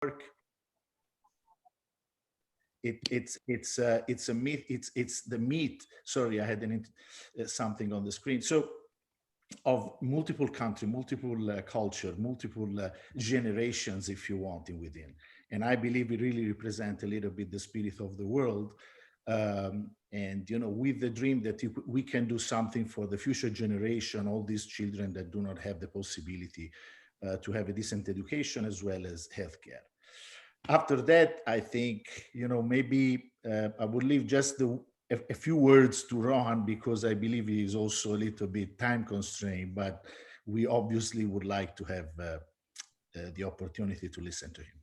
work. It's a myth. It's the meat. Sorry, I had something on the screen. So of multiple country, multiple culture, multiple generations, if you want, in within. And I believe we really represent a little bit the spirit of the world. And with the dream that we can do something for the future generation, all these children that do not have the possibility to have a decent education as well as healthcare. After that, I think, maybe I would leave just a few words to Rohan, because I believe he is also a little bit time constrained, but we obviously would like to have the opportunity to listen to him.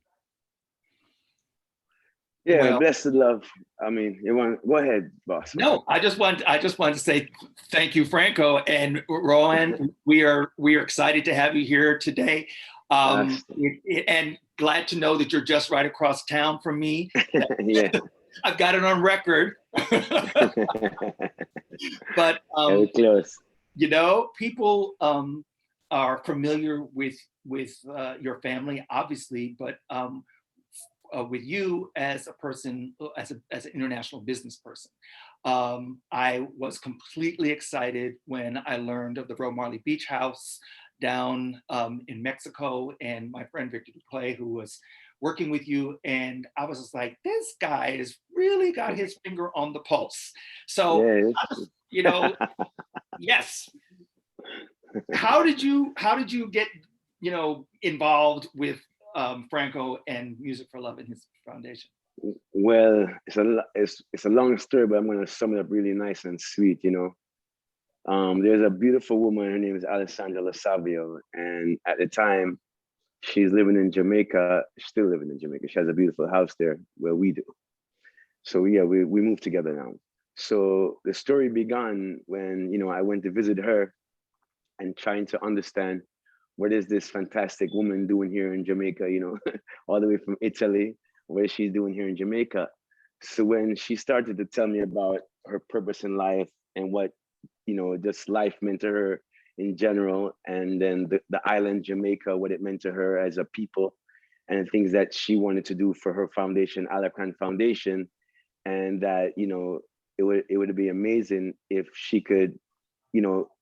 Yeah, Well, blessed love. I mean, you want go ahead, boss. no, I just want to say thank you, Franco and Rohan. We are excited to have you here today, and glad to know that you're just right across town from me. Yeah, I've got it on record. But very close. People are familiar with your family, obviously, but with you as a person, as an international business person. I was completely excited when I learned of the Rohan Marley Beach House down in Mexico, and my friend Victor Duclay, who was working with you, and I was just like, this guy has really got his finger on the pulse. So, yes. How did you get involved with Franco and Music for Love and his foundation? Well, it's a long story, but I'm going to sum it up really nice and sweet. There's a beautiful woman. Her name is Alessandra Lasavio, and at the time, she's living in Jamaica. Still living in Jamaica. She has a beautiful house there where we do. So yeah, we moved together now. So the story began when I went to visit her, and trying to understand what is this fantastic woman doing here in Jamaica, all the way from Italy, what is she doing here in Jamaica? So when she started to tell me about her purpose in life and what, just life meant to her in general, and then the island Jamaica, what it meant to her as a people, and things that she wanted to do for her foundation, Alakran Foundation, and that, it would be amazing if she could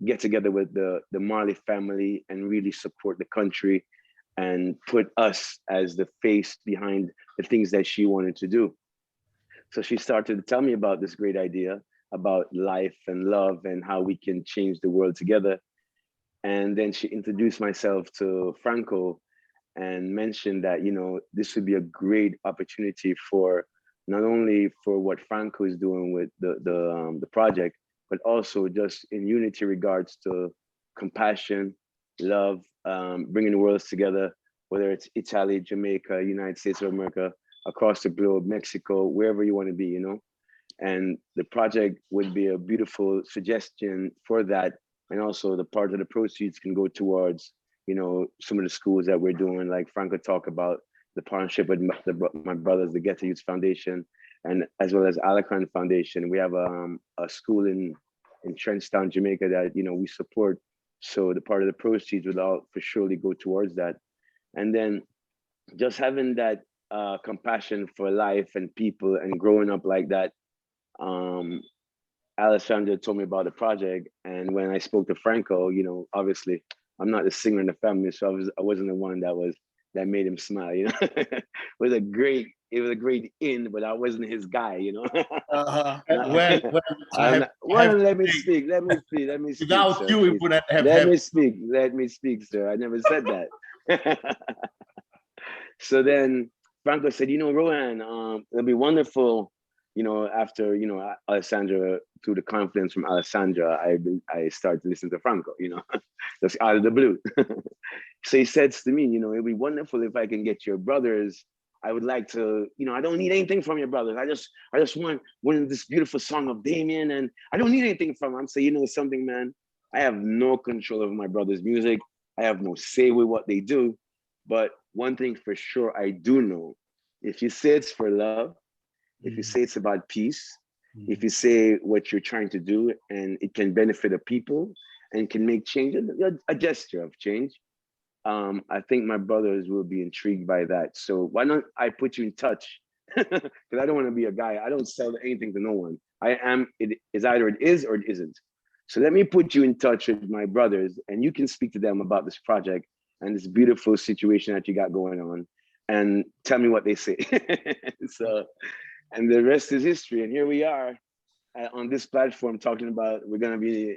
get together with the Marley family and really support the country and put us as the face behind the things that she wanted to do. So she started to tell me about this great idea about life and love and how we can change the world together. And then she introduced myself to Franco and mentioned that, this would be a great opportunity for not only for what Franco is doing with the project, but also just in unity regards to compassion, love, bringing the worlds together, whether it's Italy, Jamaica, United States of America, across the globe, Mexico, wherever you want to be, And the project would be a beautiful suggestion for that. And also the part of the proceeds can go towards, some of the schools that we're doing, like Franco talked about the partnership with my brothers, the Ghetto Youth Foundation, and as well as Alakran Foundation. We have a school in Trenchtown, Jamaica that we support. So the part of the proceeds would all for surely go towards that. And then just having that compassion for life and people and growing up like that. Alessandra told me about the project, and when I spoke to Franco, obviously I'm not the singer in the family, so I wasn't the one that made him smile. It was a great in, but I wasn't his guy. Let me speak. Without sir, you, we wouldn't have. Let me speak, sir. I never said that. So then Franco said, Rohan, it'll be wonderful. After Alessandra, through the confidence from Alessandra, I started to listen to Franco. Just out of the blue. So he says to me, it'd be wonderful if I can get your brothers. I would like to, I don't need anything from your brothers. I just want one of this beautiful song of Damien, and I don't need anything from them. So something, man, I have no control over my brother's music. I have no say with what they do. But one thing for sure I do know, if you say it's for love, if you say it's about peace, if you say what you're trying to do and it can benefit the people and can make change, a gesture of change, I think my brothers will be intrigued by that. So why don't I put you in touch? Because I don't want to be a guy. I don't sell anything to no one. It is either it is or it isn't. So let me put you in touch with my brothers, and you can speak to them about this project and this beautiful situation that you got going on, and tell me what they say. So, and the rest is history. And here we are on this platform talking about we're going to be,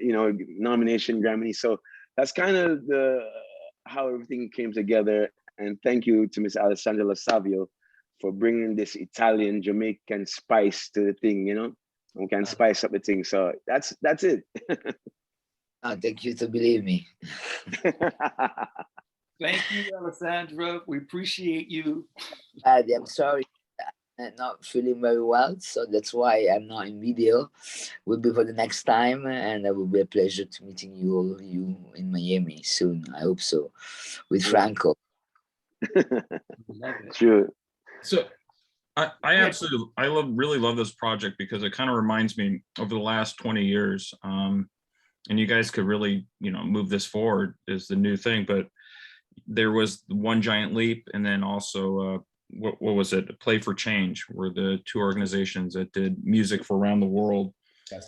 nomination Grammy. So that's kind of how everything came together. And thank you to Miss Alessandra Lasavio for bringing this Italian Jamaican spice to the thing, we can spice up the thing. So that's it. Thank you to believe me. Thank you, Alessandra. We appreciate you. I'm sorry, I'm not feeling very well, so that's why I'm not in video. Will be for the next time, and it will be a pleasure to meeting you, all of you, in Miami soon. I hope so, with Franco. Sure. So I really love this project because it kind of reminds me over the last 20 years. And you guys could really, move this forward is the new thing. But there was One Giant Leap, and then also what was it? Play for Change, were the two organizations that did music for around the world.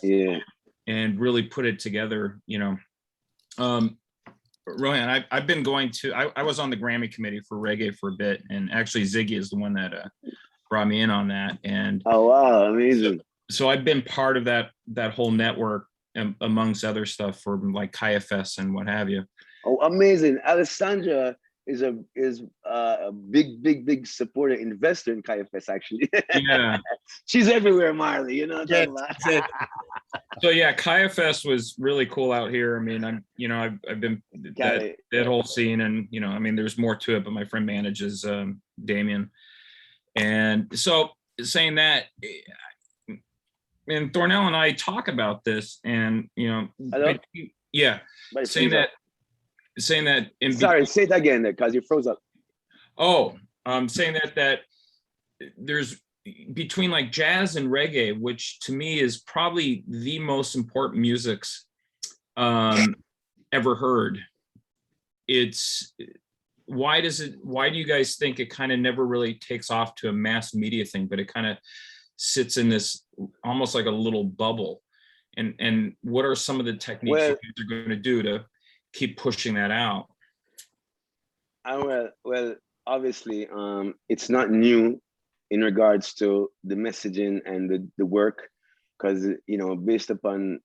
Yeah. And really put it together, Rohan, I've been going to, I was on the Grammy committee for reggae for a bit, and actually Ziggy is the one that brought me in on that. And oh wow, amazing. So I've been part of that whole network, amongst other stuff, for like KFS and what have you. Oh, amazing. Alessandra is a big supporter, investor in KFS, actually. Yeah. She's everywhere, Marley, Yeah, So yeah, KFS was really cool out here. I mean, I've been that whole scene, and there's more to it, but my friend manages Damien. And so saying that, and Thornell and I talk about this, and saying that sorry, say it again there, because you froze up. Oh, saying that there's between like jazz and reggae, which to me is probably the most important musics ever heard. Why do you guys think it kind of never really takes off to a mass media thing, but it kind of sits in this almost like a little bubble? And what are some of the techniques you guys are going to do to keep pushing that out? Well, obviously, it's not new in regards to the messaging and the work, because based upon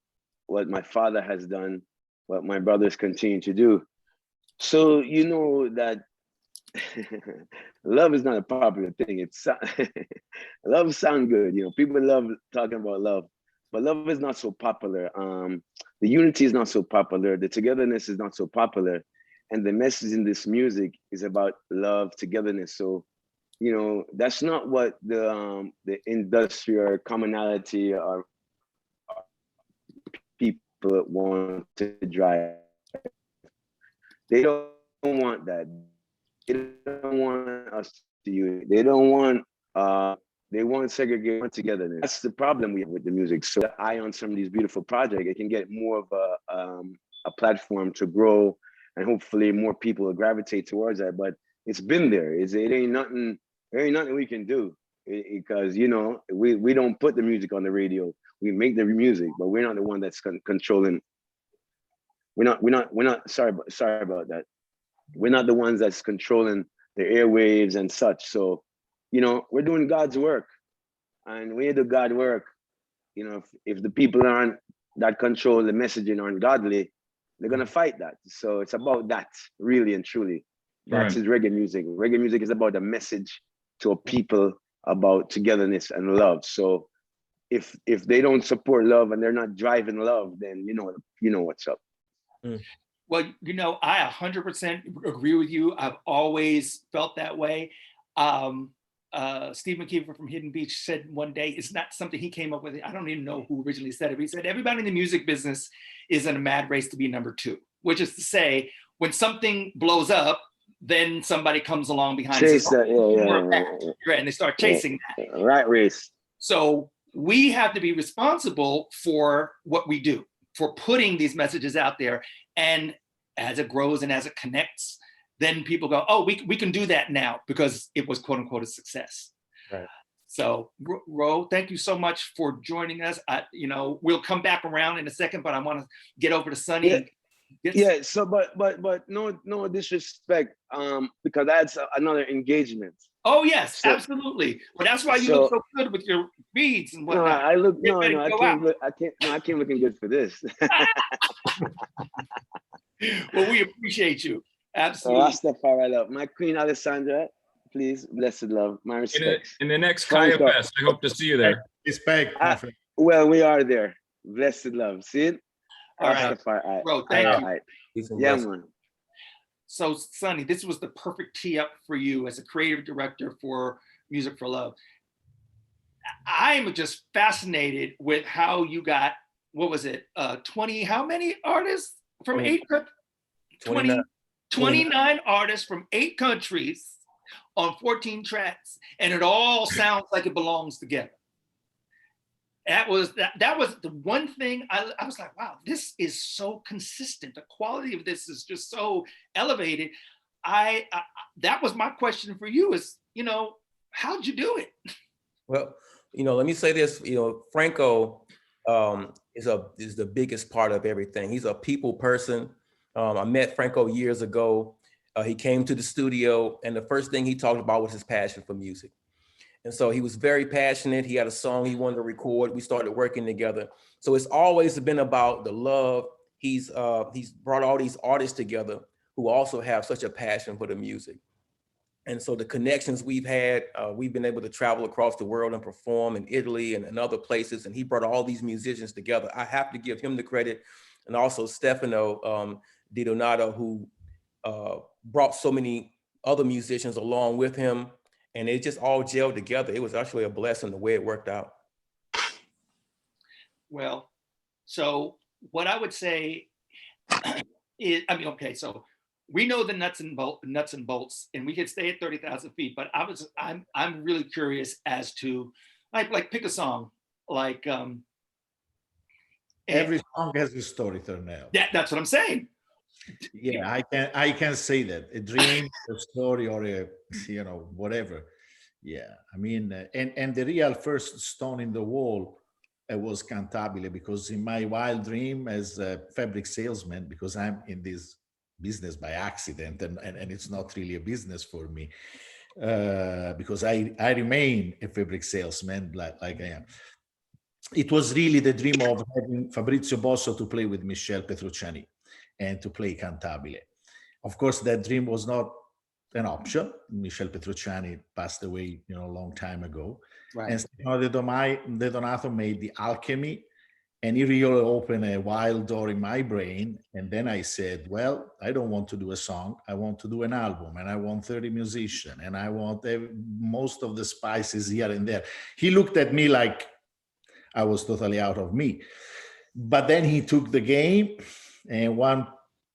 what my father has done, what my brothers continue to do. So that love is not a popular thing. Love sounds good. People love talking about love, but love is not so popular. The unity is not so popular. The togetherness is not so popular. And the message in this music is about love, togetherness. So, that's not what the industry or commonality or people want to drive. They don't want that. They don't want us to unite. They don't want, they want segregation, togetherness. That's the problem we have with the music. So I, on some of these beautiful projects, it can get more of a platform to grow, and hopefully more people will gravitate towards that. But it's been there. It ain't nothing. There ain't nothing we can do, because we don't put the music on the radio. We make the music, but we're not the one that's controlling. We're not. Sorry about that. We're not the ones that's controlling the airwaves and such. So, we're doing God's work, and we do God work. If the people aren't that control the messaging aren't godly, they're gonna fight that. So it's about that, really and truly. That's his reggae music. Reggae music is about a message to a people about togetherness and love. So if they don't support love and they're not driving love, then you know what's up. Well, I 100% agree with you. I've always felt that way. Steve McKeever from Hidden Beach said one day, it's not something he came up with. I don't even know who originally said it, but he said, everybody in the music business is in a mad race to be number two, which is to say, when something blows up, then somebody comes along behind Chase that, and they start chasing that. Right race. So we have to be responsible for what we do, for putting these messages out there. And as it grows and as it connects, then people go, oh, we can do that now because it was quote unquote a success. Right. So Ro, thank you so much for joining us. We'll come back around in a second, but I want to get over to Sonny. Yeah. So, but no disrespect, because that's another engagement. Oh yes, So, absolutely. Well, that's why you look so good with your beads and whatnot. I came looking good for this. Well, we appreciate you. Absolutely. Rastafari love. My queen Alessandra, please, blessed love. My respects. In the next Kaya Fest, I hope to see you there. Respect, my friend. Well, we are there. Blessed love. See it? All right. Rastafari. Bro, thank you. Yeah, man. So, Sonny, this was the perfect tee up for you as a creative director for Music for Love. I'm just fascinated with how you got, what was it, 20, how many artists from 29 artists from 8 countries on 14 tracks, and it all sounds like it belongs together. That was the one thing I was like, wow, this is so consistent. The quality of this is just so elevated. That was my question for you is, how'd you do it? Well, let me say this, Franco is the biggest part of everything. He's a people person. I met Franco years ago. He came to the studio, and the first thing he talked about was his passion for music. And so he was very passionate. He had a song he wanted to record. We started working together. So it's always been about the love. He's brought all these artists together who also have such a passion for the music. And so the connections we've had, we've been able to travel across the world and perform in Italy and other places. And he brought all these musicians together. I have to give him the credit. And also Stefano Di Donato, who brought so many other musicians along with him. And it just all gelled together. It was actually a blessing the way it worked out. Well, so what I would say is, so we know the nuts and bolts, and we could stay at 30,000 feet. But I'm really curious as to like pick a song like every song has a story, Thornell. Yeah, that's what I'm saying. Yeah, I can say that a dream, a story, or a whatever. Yeah, I mean, and the real first stone in the wall was Cantabile, because in my wild dream as a fabric salesman, because I'm in this business by accident, and it's not really a business for me, because I remain a fabric salesman like I am. It was really the dream of having Fabrizio Bosso to play with Michel Petrucciani and to play Cantabile. Of course, that dream was not an option. Michel Petrucciani passed away, a long time ago. Right. And Stefano De Donato made The Alchemy, and he really opened a wild door in my brain. And then I said, well, I don't want to do a song. I want to do an album, and I want 30 musicians, and I want most of the spices here and there. He looked at me like I was totally out of me. But then he took the game, and one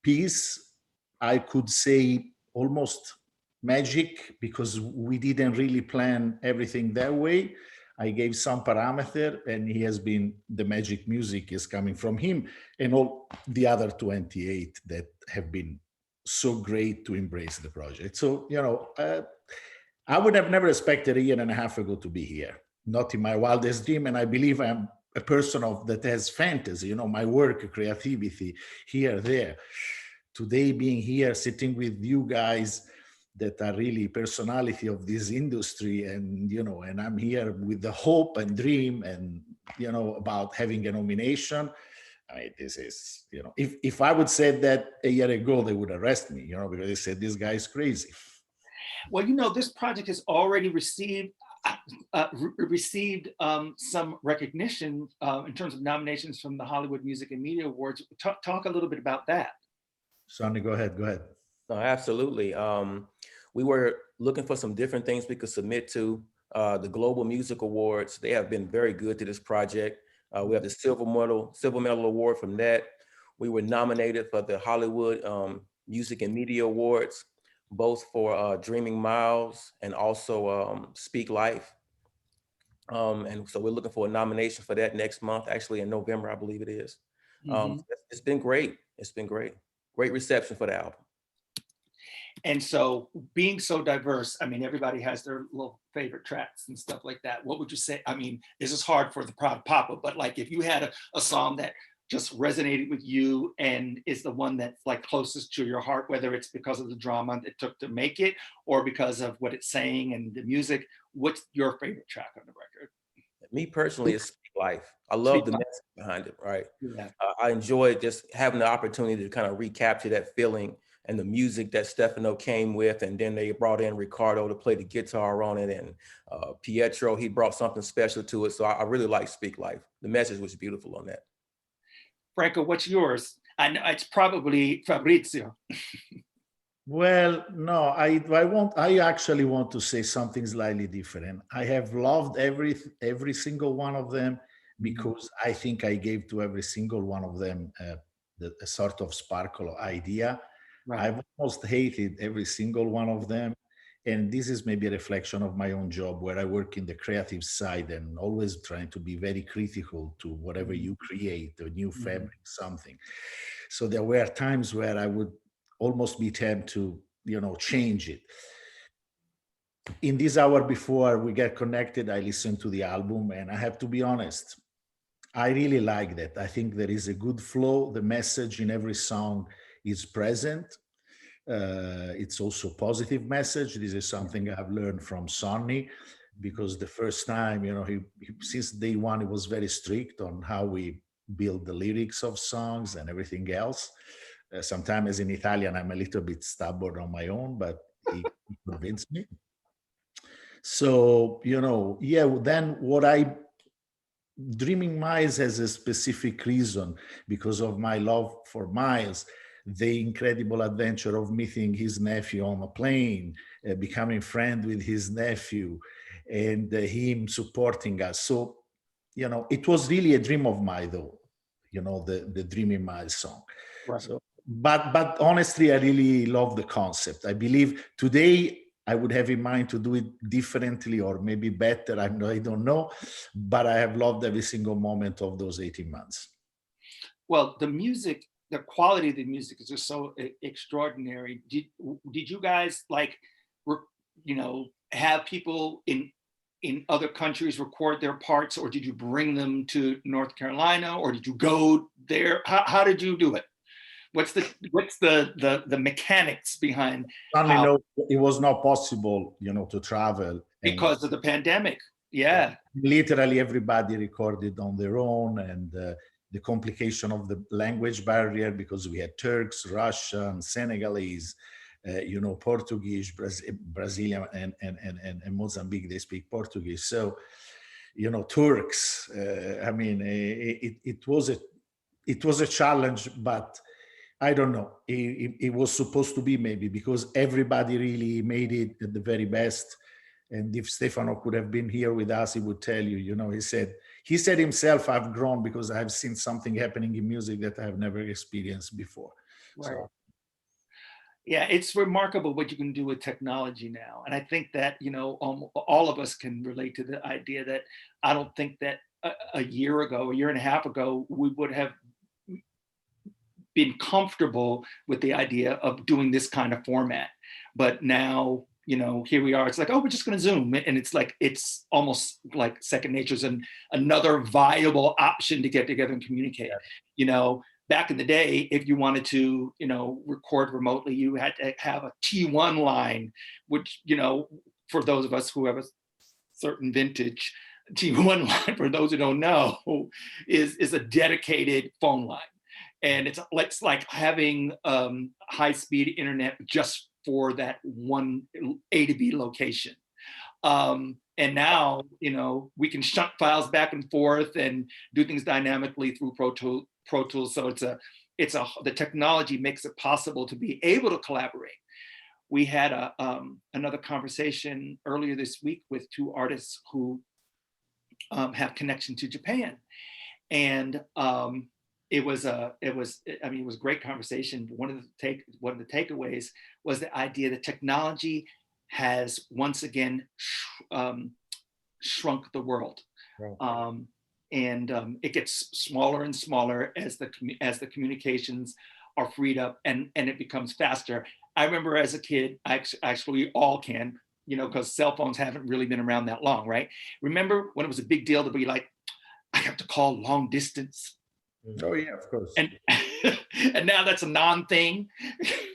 piece, I could say almost magic, because we didn't really plan everything that way. I gave some parameter, and he has been, the magic music is coming from him, and all the other 28 that have been so great to embrace the project. So, I would have never expected a year and a half ago to be here, not in my wildest dream. And I believe I'm a person that has fantasy, my work, creativity, here, there. Today, being here, sitting with you guys that are really personality of this industry, and and I'm here with the hope and dream, and about having a nomination. I mean, this is, if I would say that a year ago, they would arrest me, because they said this guy is crazy. Well, this project has already received some recognition in terms of nominations from the Hollywood Music and Media Awards. Talk a little bit about that. Sonny, go ahead. No, absolutely. We were looking for some different things we could submit to the Global Music Awards. They have been very good to this project. We have the Silver Medal Award from that. We were nominated for the Hollywood Music and Media Awards, both for Dreaming Miles and also Speak Life. And so we're looking for a nomination for that next month, actually in November, I believe it is. It's been great. It's been great. Great reception for the album. And so being so diverse, I mean, everybody has their little favorite tracks and stuff like that. What would you say? I mean, this is hard for the Proud Papa, but like if you had a song that just resonated with you and is the one that's like closest to your heart, whether it's because of the drama it took to make it or because of what it's saying and the music, what's your favorite track on the record? Me personally, it's Speak Life. I love the message behind it, right? Yeah. I enjoy just having the opportunity to kind of recapture that feeling and the music that Stefano came with, and then they brought in Ricardo to play the guitar on it, and Pietro, he brought something special to it. So I really like Speak Life. The message was beautiful on that. Franco, what's yours? I know it's probably Fabrizio. Well, no, I actually want to say something slightly different. I have loved every single one of them because I think I gave to every single one of them a sort of sparkle idea. Right. I've almost hated every single one of them. And this is maybe a reflection of my own job where I work in the creative side and always trying to be very critical to whatever you create, a new fabric, something. So there were times where I would almost be tempted to, change it. In this hour before we get connected, I listened to the album and I have to be honest, I really like that. I think there is a good flow. The message in every song is present. It's also positive message. This is something I've learned from Sonny, because the first time, he since day one, he was very strict on how we build the lyrics of songs and everything else. Sometimes as in Italian, I'm a little bit stubborn on my own, but he convinced me. So, yeah, then Dreaming Miles has a specific reason because of my love for Miles, the incredible adventure of meeting his nephew on a plane, becoming friend with his nephew, and him supporting us. So, it was really a dream of mine, though, the Dreaming Miles song. Right. So, but honestly, I really love the concept. I believe today I would have in mind to do it differently or maybe better. I don't know, but I have loved every single moment of those 18 months. Well, the music, the quality of the music is just so extraordinary. Did you guys have people in other countries record their parts, or did you bring them to North Carolina, or did you go there? How did you do it? What's the mechanics behind? No, it was not possible, to travel because of the pandemic. Yeah. Literally everybody recorded on their own, and the complication of the language barrier, because we had Turks, Russian, Senegalese, Portuguese, Brazilian, and Mozambique, they speak Portuguese. So, Turks. I mean, it was a challenge, but I don't know. It was supposed to be, maybe because everybody really made it at the very best. And if Stefano could have been here with us, he would tell you, he said himself, I've grown because I've seen something happening in music that I've never experienced before. Right. So, yeah, it's remarkable what you can do with technology now. And I think that, all of us can relate to the idea that I don't think that a year and a half ago, we would have been comfortable with the idea of doing this kind of format. But now, here we are. It's like, oh, we're just going to Zoom. And it's almost like second nature is another viable option to get together and communicate. Yeah. Back in the day, if you wanted to, record remotely, you had to have a T1 line, which, for those of us who have a certain vintage, T1 line, for those who don't know, is a dedicated phone line. And it's like having high-speed internet just for that one A to B location. And now, we can shunt files back and forth and do things dynamically through Pro Tools. So the technology makes it possible to be able to collaborate. We had another conversation earlier this week with two artists who have connection to Japan, and it was a great conversation. One of the takeaways was the idea that technology has once again shrunk the world. Right. It gets smaller and smaller as the communications are freed up and it becomes faster. I remember as a kid, actually we all can, you know, because cell phones haven't really been around that long, right? Remember when it was a big deal to be like, I have to call long distance. Oh yeah, of course. And and now that's a non-thing.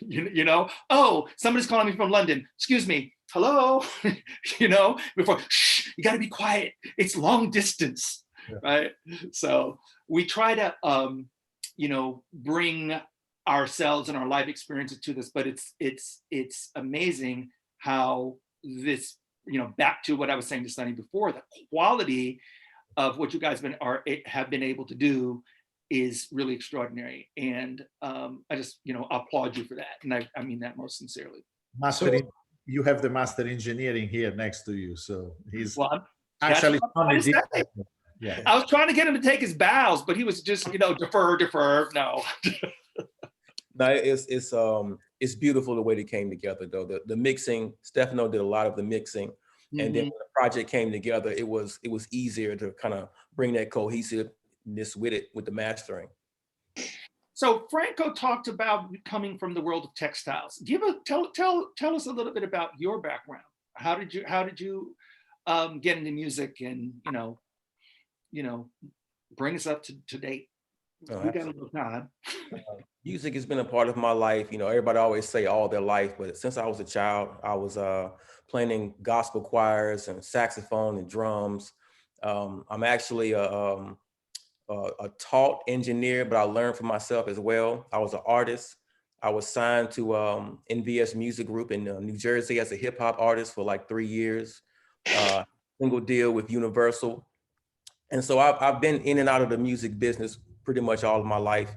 You know, oh, somebody's calling me from London. Excuse me, hello. You know, before, shh, you got to be quiet. It's long distance, Yeah. right? So we try to, you know, bring ourselves and our life experiences to this, but it's amazing how this, you know, back to what I was saying to Sonny before, the quality of what you guys have been able to do is really extraordinary. And I just, you know, applaud you for that. And I mean that most sincerely. You have the master engineering here next to you. So he's Well, actually, yeah. I was trying to get him to take his bows, but he was just, you know, defer. No. No, it's beautiful the way they came together though. The mixing, Stefano did a lot of the mixing. And then when the project came together, it was easier to kind of bring that cohesiveness with it, with the mastering. So Franco talked about coming from the world of textiles. Tell us a little bit about your background. How did you get into music, and you know, bring us up to date? Oh, we got a little time. Music has been a part of my life. You know, everybody always say all their life, but since I was a child, I was playing in gospel choirs and saxophone and drums. I'm actually a taught engineer, but I learned for myself as well. I was an artist. I was signed to NVS Music Group in New Jersey as a hip hop artist for like 3 years. Single deal with Universal. And so I've been in and out of the music business pretty much all of my life.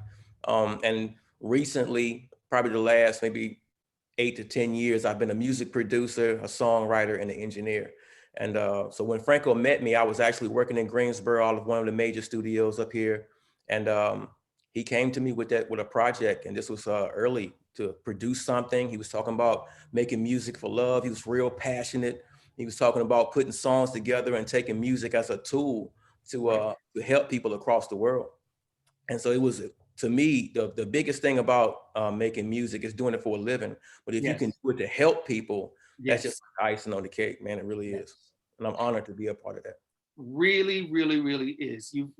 And recently, probably the last maybe 8 to 10 years, I've been a music producer, a songwriter, and an engineer. And so when Franco met me, I was actually working in Greensboro, out of one of the major studios up here. And he came to me with a project, and this was early to produce something. He was talking about making music for love. He was real passionate. He was talking about putting songs together and taking music as a tool to help people across the world. And so it was, to me, the biggest thing about making music is doing it for a living. But if you can do it to help people, that's just icing on the cake, man. It really is. And I'm honored to be a part of that. Really, really, really is. You've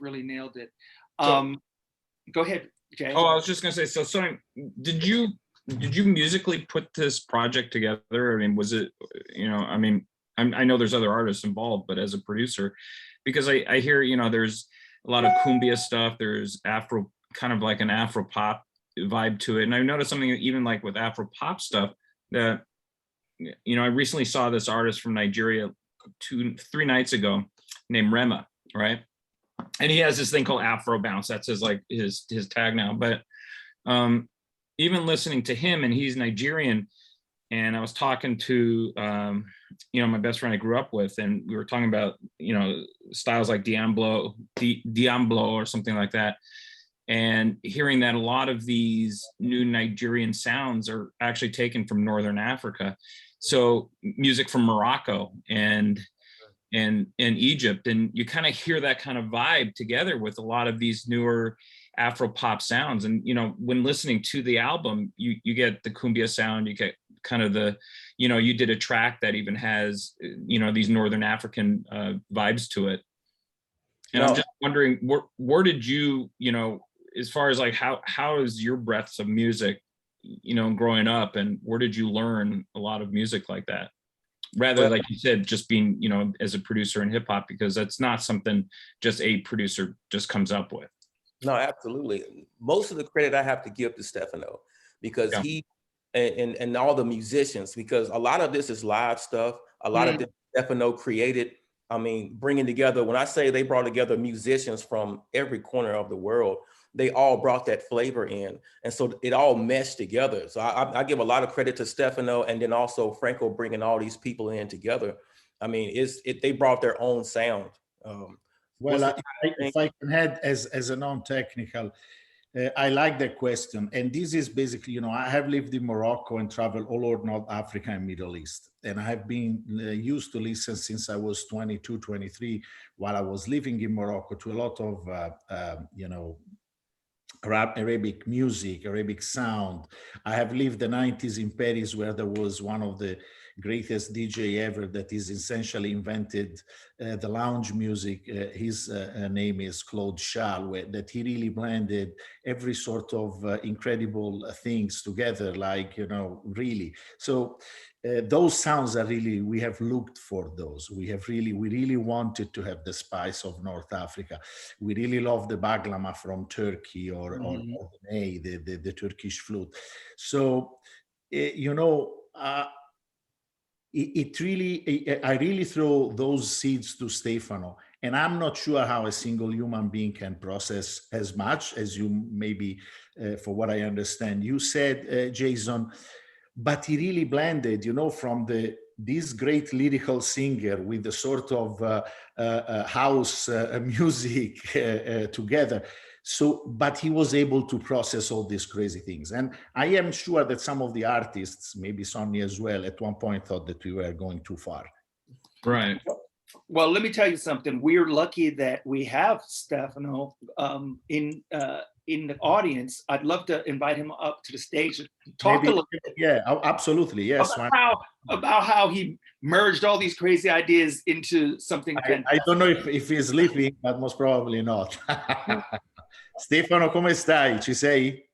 really nailed it. Go ahead, Jay. Oh, I was just gonna say, so Sonny, did you musically put this project together? I mean, was it, you know, I mean, I know there's other artists involved, but as a producer, because I hear, you know, there's a lot of cumbia stuff, there's Afro, kind of like an Afro pop vibe to it. And I've noticed something even like with Afro pop stuff that, you know, I recently saw this artist from Nigeria 3 nights ago named Rema, right? And he has this thing called Afro Bounce. That's his tag now. But even listening to him, and he's Nigerian, and I was talking to you know, my best friend I grew up with, and we were talking about, you know, styles like Diamblo or something like that, and hearing that a lot of these new Nigerian sounds are actually taken from Northern Africa. So music from Morocco and Egypt, and you kind of hear that kind of vibe together with a lot of these newer Afro pop sounds. And, you know, when listening to the album, you get the cumbia sound, you get kind of the, you know, you did a track that even has, you know, these Northern African vibes to it. And I'm just wondering, where did you, you know, as far as like, how is your breadth of music, you know, growing up, and where did you learn a lot of music like that? Rather, like you said, just being, you know, as a producer in hip hop, because that's not something just a producer just comes up with. No, absolutely. Most of the credit I have to give to Stefano, because he and all the musicians, because a lot of this is live stuff. A lot of this Stefano created. I mean, bringing together, when I say they brought together musicians from every corner of the world, they all brought that flavor in. And so it all meshed together. So I give a lot of credit to Stefano, and then also Franco bringing all these people in together. I mean, they brought their own sound. Well, if I can add as a non-technical, I like that question. And this is basically, you know, I have lived in Morocco and traveled all over North Africa and Middle East. And I have been used to listen since I was 22, 23, while I was living in Morocco, to a lot of, you know, Arabic music, Arabic sound. I have lived the 90s in Paris, where there was one of the greatest DJ ever that is essentially invented the lounge music. His name is Claude Charles, that he really blended every sort of incredible things together, like, you know, really. So those sounds are really, we have looked for those. We really wanted to have the spice of North Africa. We really love the baglama from Turkey, or the ney, the Turkish flute. So, you know, I really throw those seeds to Stefano, and I'm not sure how a single human being can process as much as you maybe, for what I understand. You said, Jason, but he really blended, you know, from this great lyrical singer with the sort of house music together. So, but he was able to process all these crazy things. And I am sure that some of the artists, maybe Sonny as well, at one point thought that we were going too far. Right. Well, let me tell you something. We're lucky that we have Stefano in the audience. I'd love to invite him up to the stage and talk Maybe, a little bit. Yeah, absolutely, yes. About how he merged all these crazy ideas into something fantastic. I don't know if he's sleeping, but most probably not. Stefano, come stai? Ci sei?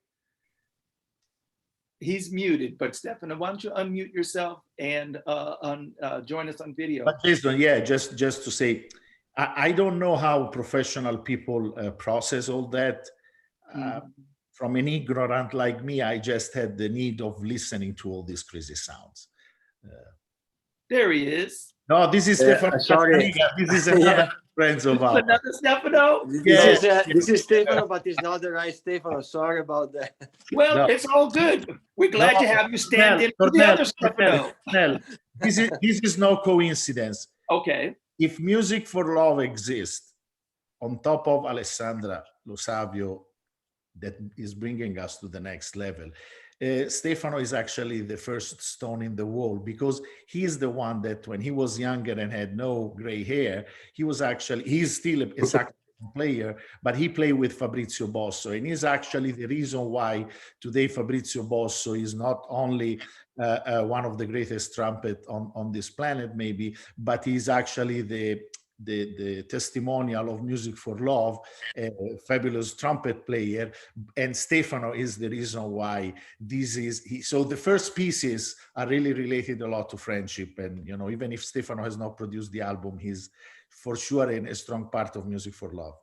He's muted, but Stefano, why don't you unmute yourself and join us on video? But Jason, yeah, just to say, I don't know how professional people process all that. From an ignorant like me, I just had the need of listening to all these crazy sounds. There he is. No, this is Stefano. Sorry. This is another friend of ours. Another Stefano? This is Stefano, but it's not the right Stefano. Sorry about that. Well, No. it's all good. We're glad to have you stand in for the other Stefano. This is no coincidence. Okay. If Music for Love exists on top of Alessandra Lo Savio, that is bringing us to the next level, Stefano is actually the first stone in the wall, because he is the one that when he was younger and had no gray hair, he's still a saxophone player, but he played with Fabrizio Bosso, and he's actually the reason why today Fabrizio Bosso is not only one of the greatest trumpet on this planet, maybe, but he's actually the testimonial of Music for Love, a fabulous trumpet player, and Stefano is the reason why this is. So the first pieces are really related a lot to friendship, and you know, even if Stefano has not produced the album, he's for sure a strong part of Music for Love.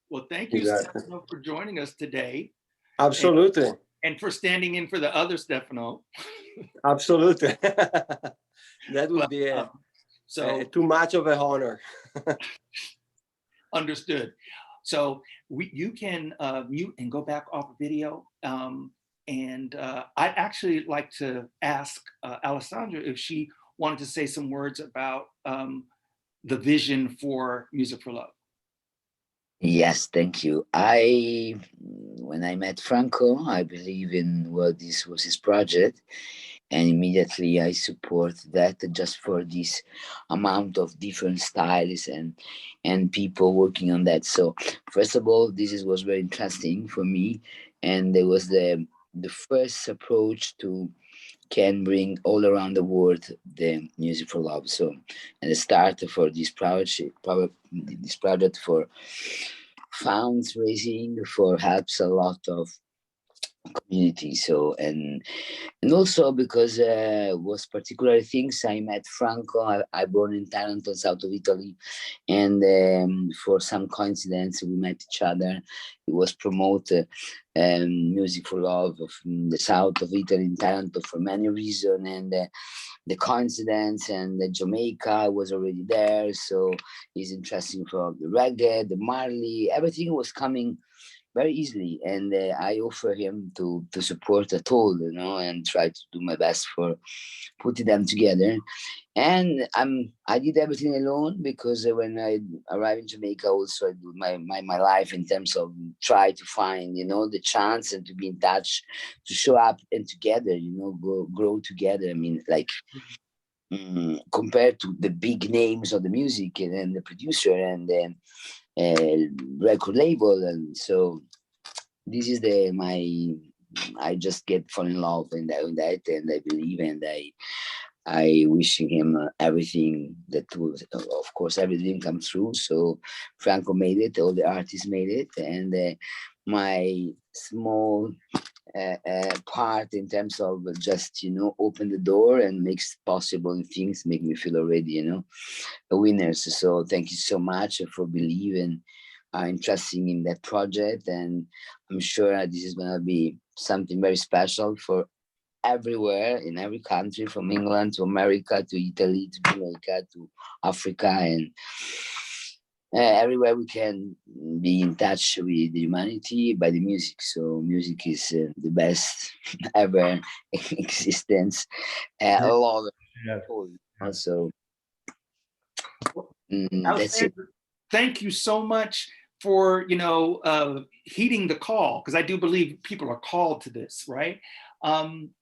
Well, thank you, Stefano, for joining us today. Absolutely. And for standing in for the other Stefano. Absolutely. That would be too much of an honor. Understood. So you can mute and go back off video. And I'd actually like to ask Alessandra if she wanted to say some words about the vision for Music for Love. Yes, thank you. When I met Franco, I believe in this was his project, and immediately I support that, just for this amount of different styles and people working on that. So first of all, was very interesting for me, and there was the first approach to can bring all around the world the Music for Love. So, and the start for this project for fundraising, for helps a lot of community. So and also because was particular things. I met Franco. I born in Taranto, south of Italy, and for some coincidence we met each other. It was promoted Music for Love of the south of Italy in Taranto for many reasons, and the coincidence, and the Jamaica was already there, so it's interesting for the reggae, the Marley, everything was coming very easily, and I offer him to support at all, you know, and try to do my best for putting them together. And I did everything alone, because when I arrived in Jamaica, also I do my life in terms of try to find, you know, the chance and to be in touch, to show up and together, you know, grow together. I mean, like compared to the big names of the music and the producer and the record label, and so this is I just get fall in love and that, and I believe, and I wishing him everything that was, of course, everything come through. So Franco made it, all the artists made it, and my small part in terms of just, open the door and makes possible things, make me feel already, a winner. So thank you so much for believing and trusting in that project. And I'm sure this is going to be something very special for everywhere, in every country, from England to America to Italy to Jamaica to Africa, and everywhere we can be in touch with the humanity by the music. So music is the best ever in existence. A lot of people also. That's it. Thank you so much for heeding the call, because I do believe people are called to this, right? When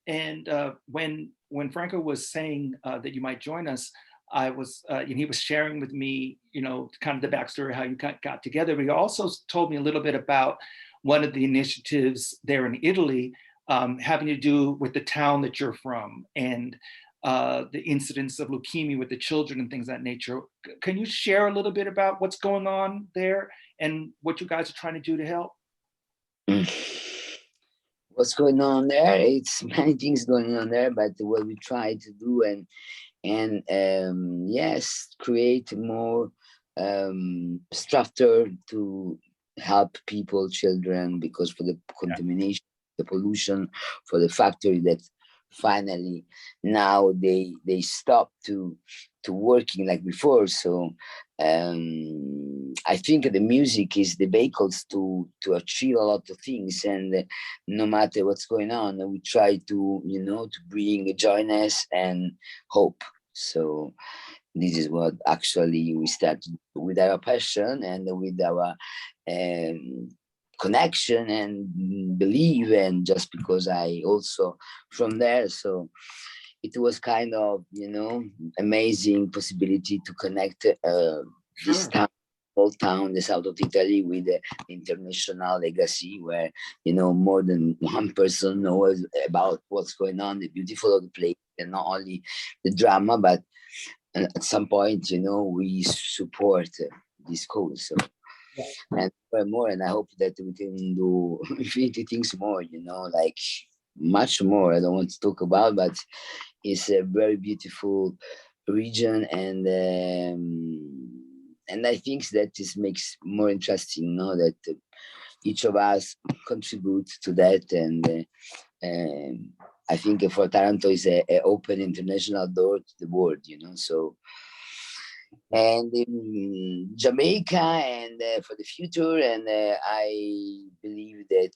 Franco was saying that you might join us, I was, he was sharing with me, kind of the backstory, how you got together. But he also told me a little bit about one of the initiatives there in Italy, having to do with the town that you're from, and the incidence of leukemia with the children and things of that nature. Can you share a little bit about what's going on there and what you guys are trying to do to help? What's going on there? It's many things going on there, but what we try to do and yes, create more structure to help people, children, because for the contamination, the pollution, for the factory that finally now they stop to working like before. So I think the music is the vehicles to achieve a lot of things, and no matter what's going on, we try to to bring joyness and hope. So this is what actually we started with our passion and with our connection and belief, and just because I also from there, so it was kind of amazing possibility to connect this town, old town, the south of Italy, with the international legacy, where more than one person knows about what's going on, the beautiful of the place, and not only the drama, but at some point we support this cause. So and more, and I hope that we can do infinity things more, like much more. I don't want to talk about, but it's a very beautiful region, and I think that this makes more interesting, that each of us contribute to that, and I think for Taranto is a open international door to the world, so. And in Jamaica, and for the future, and I believe that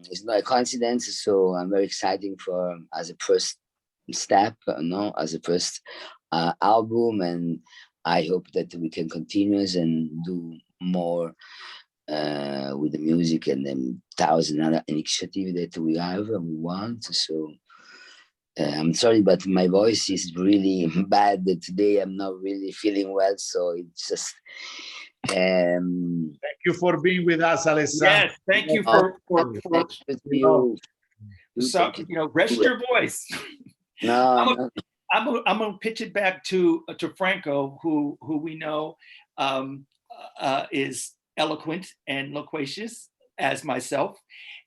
it's not a coincidence. So I'm very excited for as a first step, as a first album, and I hope that we can continue and do more with the music and then 1,000 other initiatives that we have and we want. So. I'm sorry, but my voice is really bad today. I'm not really feeling well, so it's just. Thank you for being with us, Alessandro. Yes, thank you for so rest your voice. No, I'm gonna pitch it back to Franco, who we know is eloquent and loquacious as myself.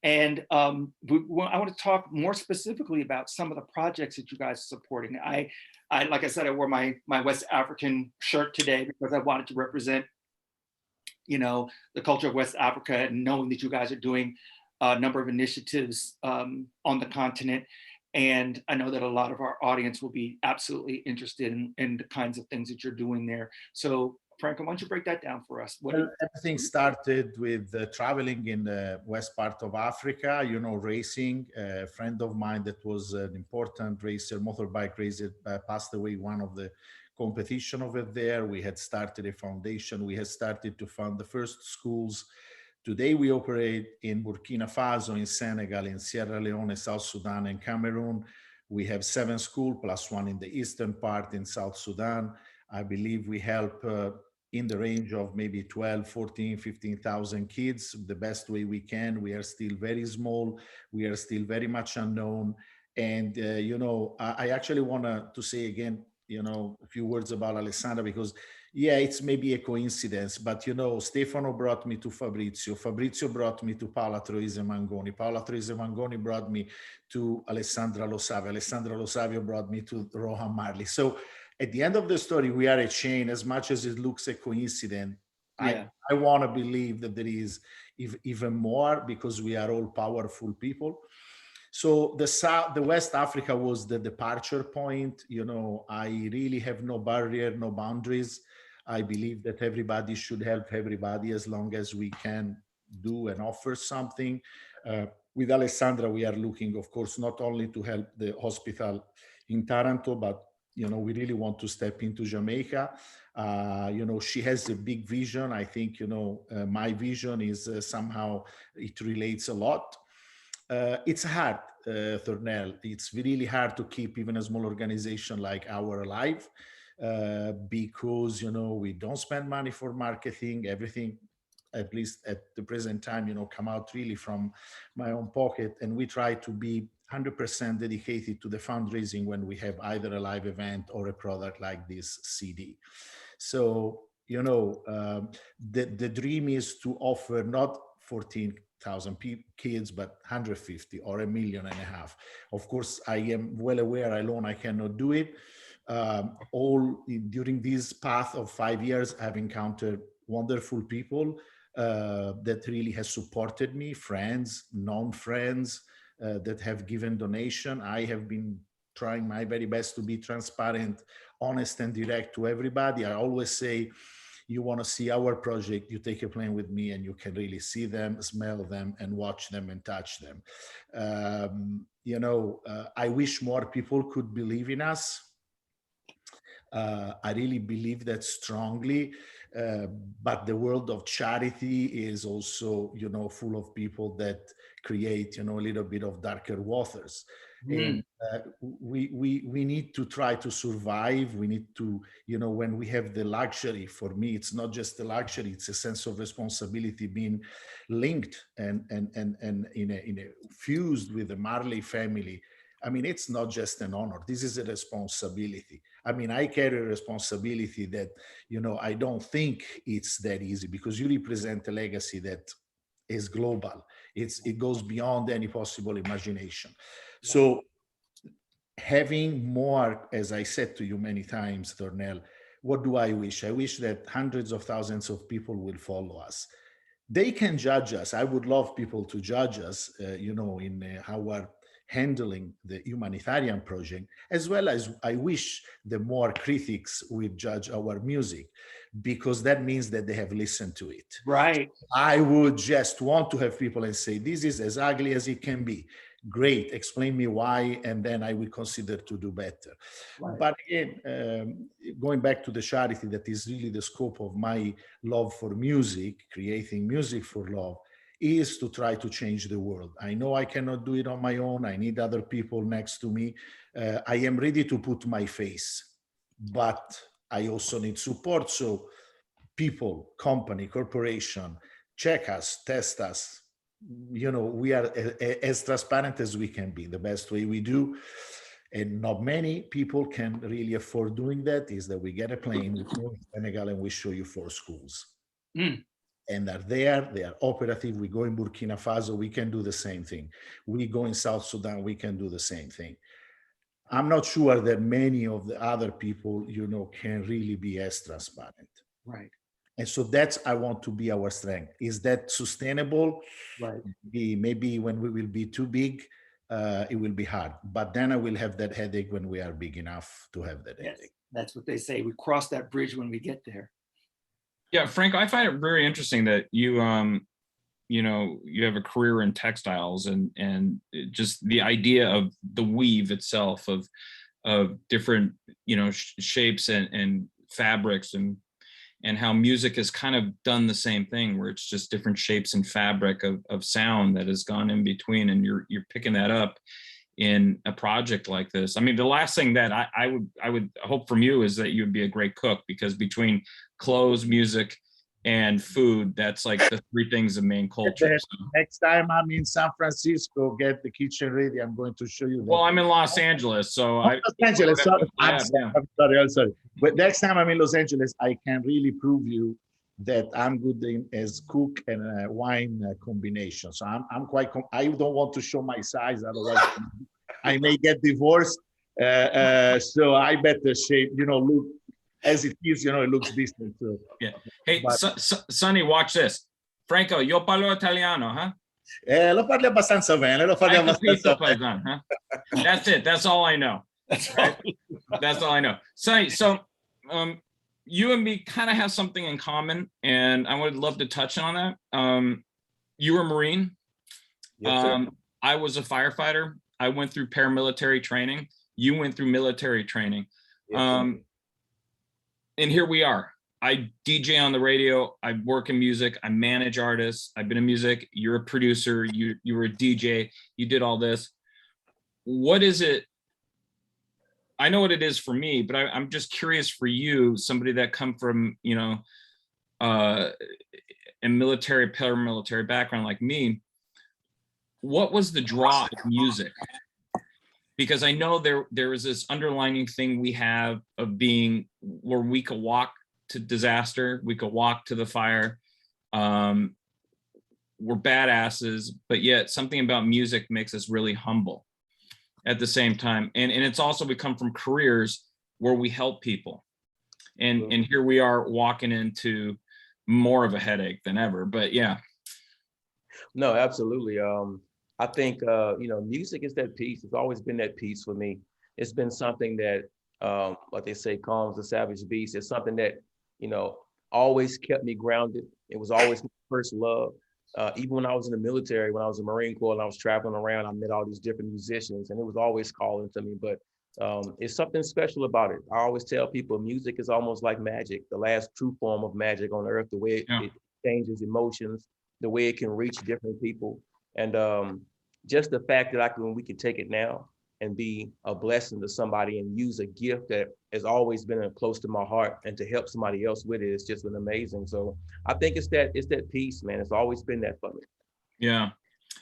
And I want to talk more specifically about some of the projects that you guys are supporting. I like I said, I wore my West African shirt today because I wanted to represent, the culture of West Africa, and knowing that you guys are doing a number of initiatives on the continent. And I know that a lot of our audience will be absolutely interested in the kinds of things that you're doing there. So Franco, why don't you break that down for us? Everything started with traveling in the west part of Africa, racing. A friend of mine that was an important racer, motorbike racer, passed away one of the competition over there. We had started a foundation. We had started to fund the first schools. Today we operate in Burkina Faso, in Senegal, in Sierra Leone, South Sudan, and Cameroon. We have 7 schools plus one in the eastern part in South Sudan. I believe we help in the range of maybe 12, 14, 15,000 kids, the best way we can. We are still very small. We are still very much unknown. And, I actually want to say again, a few words about Alessandra, because yeah, it's maybe a coincidence, but Stefano brought me to Fabrizio brought me to Paola Troise Mangoni, Paola Troise Mangoni brought me to Alessandra Lo Savio brought me to Rohan Marley. So at the end of the story, we are a chain. As much as it looks a coincidence, Yeah. I want to believe that there is even more, because we are all powerful people. So the West Africa was the departure point. I really have no barrier, no boundaries. I believe that everybody should help everybody as long as we can do and offer something. With Alessandra, we are looking, of course, not only to help the hospital in Taranto, but we really want to step into Jamaica. She has a big vision. I think my vision is somehow it relates a lot. It's hard, Thornell. It's really hard to keep even a small organization like our alive, because we don't spend money for marketing. Everything, at least at the present time, come out really from my own pocket, and we try to be 100% dedicated to the fundraising when we have either a live event or a product like this CD. So the dream is to offer not 14,000 kids, but 150 or 1.5 million. Of course, I am well aware alone I cannot do it. During this path of 5 years, I've encountered wonderful people that really has supported me, friends, non-friends that have given donation. I have been trying my very best to be transparent, honest, and direct to everybody. I always say, you want to see our project, you take a plane with me and you can really see them, smell them, and watch them and touch them. I wish more people could believe in us. I really believe that strongly, but the world of charity is also, full of people that create, a little bit of darker waters. And we need to try to survive. We need to, when we have the luxury, for me, it's not just the luxury, it's a sense of responsibility being linked and fused with the Marley family. I mean, it's not just an honor. This is a responsibility. I mean, I carry a responsibility that, I don't think it's that easy, because you represent a legacy that is global. It goes beyond any possible imagination. So having more, as I said to you many times, Thornell, what do I wish? I wish that hundreds of thousands of people will follow us. They can judge us. I would love people to judge us, in our handling the humanitarian project, as well as I wish the more critics would judge our music, because that means that they have listened to it. Right. I would just want to have people and say, this is as ugly as it can be. Great, explain me why, and then I will consider to do better. Right. But again, going back to the charity, that is really the scope of my love for music, creating music for love, is to try to change the world. I know I cannot do it on my own. I need other people next to me. I am ready to put my face, but I also need support. So people, company, corporation, check us, test us. We are as transparent as we can be, the best way we do. And not many people can really afford doing that, is that we get a plane, we go to Senegal, and we show you 4 schools. And are there, they are operative. We go in Burkina Faso, we can do the same thing. We go in South Sudan, we can do the same thing. I'm not sure that many of the other people, can really be as transparent. Right. And so that's, I want to be our strength. Is that sustainable? Right. Maybe when we will be too big, it will be hard. But then I will have that headache when we are big enough to have that headache. That's what they say. We cross that bridge when we get there. Yeah, Franco, I find it very interesting that you have a career in textiles, and just the idea of the weave itself of different, shapes and fabrics, and how music has kind of done the same thing, where it's just different shapes and fabric of sound that has gone in between, and you're picking that up in a project like this. I mean, the last thing that I would hope from you is that you'd be a great cook, because between clothes, music, and food, that's like the three things of main culture. So. Next time I'm in San Francisco, get the kitchen ready. I'm going to show you. Well, I'm in Los Angeles, so Los Angeles. Sorry. I'm sorry. But next time I'm in Los Angeles, I can really prove you that I'm good as cook and wine combination. So I'm quite. I don't want to show my size, otherwise I may get divorced. So I better shape. Look as it is. It looks decent. So. Yeah. Hey, Sonny, watch this. Franco, io parlo italiano, huh? Lo parli abbastanza bene. Lo parli abbastanza bene. Huh? That's it. That's all I know. Right? That's all I know. Sonny, so you and me kind of have something in common, and I would love to touch on that. You were a Marine. Yes, I was a firefighter. I went through paramilitary training. You went through military training. yes, And here we are. I DJ on the radio. I work in music. I manage artists. I've been in music. You're a producer. You were a DJ. You did all this. What is it? I know what it is for me, but I'm just curious for you, somebody that come from, a military, paramilitary background like me. What was the draw of music? Because I know there is this underlining thing we have of being where we could walk to disaster, we could walk to the fire. We're badasses, but yet something about music makes us really humble at the same time. And it's also, we come from careers where we help people. And here we are walking into more of a headache than ever, but yeah. No, absolutely. I think, music is that piece. It's always been that piece for me. It's been something that, like they say, calms the savage beast. It's something that, always kept me grounded. It was always my first love. Even when I was in the military, when I was in the Marine Corps and I was traveling around, I met all these different musicians, and it was always calling to me. But it's something special about it. I always tell people music is almost like magic, the last true form of magic on earth, the way it changes emotions, the way it can reach different people. And just the fact that we can take it now and be a blessing to somebody and use a gift that has always been close to my heart, and to help somebody else with it, it's just been amazing. So I think it's that piece, man. It's always been that for me. Yeah.